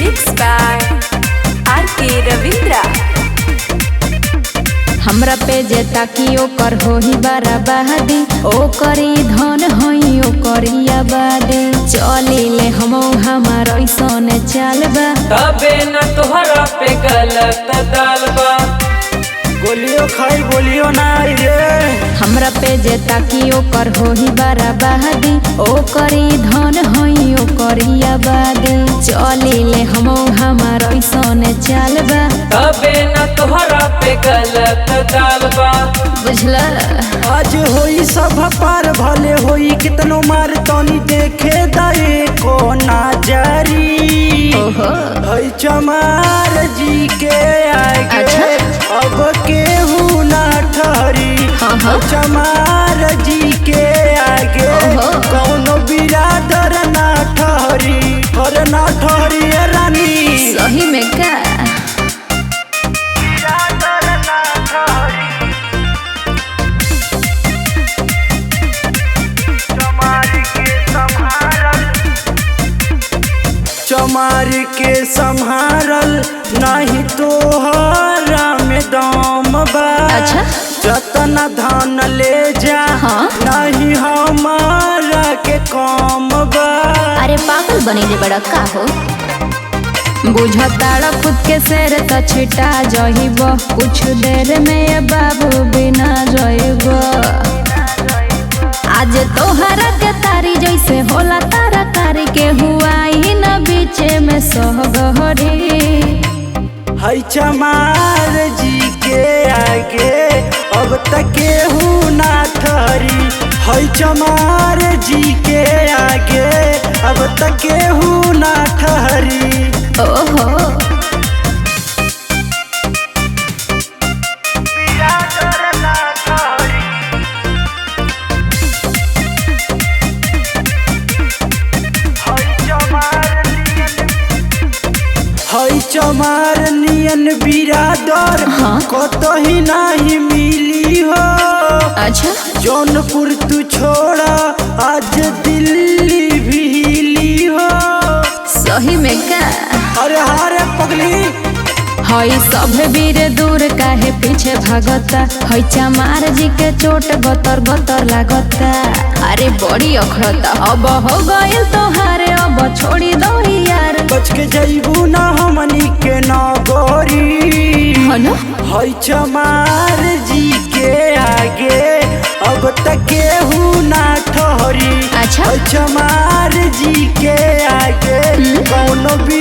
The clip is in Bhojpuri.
Mixed by R.K. रविंद्रा। हमरा पे जे ताकी ओकर होही बराबादी, ओकरी धन होई ओकरी आबादी। चलिले हमो हमार ऐसन चालबा, तबे न तोहरा पे गलत दालबा। बोलियो खाई बोलियो ना रे। हमरा पे जे ताकी ओकर होही बराबादी, ओकरी धन होई ओकरी आबादी। चलिले हमो हमार ऐसन चालबा, तबे न तोहरा पे गलत दालबा। बुझला। आज होई सब पार भले होई कितनो मार तनी देखे दाए को नाजरी। ओहो हई चमार जी के आगे अच्छा। अब केहू ना ठहरी। हाँ। चमार जी के आगे ओहो। कौनो बिरादर ना ठहरी। और ना ठहरी ए रानी। सही में का? बिरादर ना ठहरी। चमार के संभारल नहीं तोहरा में दम बा। अच्छा। जतना धन ले जा हाँ। नहीं हमारा के कम बा। अरे पागल बनेले बड़ा का हो? बुझताड़ा खुद के शेर त छिटा जहिब, कुछ देर में ये बाबू बिना जइब। आज तोहरा के तारी जैसे होला तारा कारी के हुआ ही न बीचे में सहगहरी। हई चमार जी के आगे अब तक केहू ना ठहरी। हई चमार जी के आगे अब तक केहू ना ठहरी। ओहो हई चमार नियन बिरादर हाँ। कतही नहीं मिली हो। अच्छा। जौनपुर तू छोड़ा आज दिल्ली भी हिली हो। सही में का? अरे हारे पगली। हई सब वीर दूर काहे पीछे भागता। हई चमार जी के चोट गतर गतर लागता। अरे बड़ी अखड़ता। अब हो गइल तोहारे, अब छोड़ी दो यार। बच के जइबू ना हमनी के नगरी। हनो हई चमार जी के आगे अब तक केहू ना ठहरी। अच्छा। हई चमार जी के आगे कौनो भी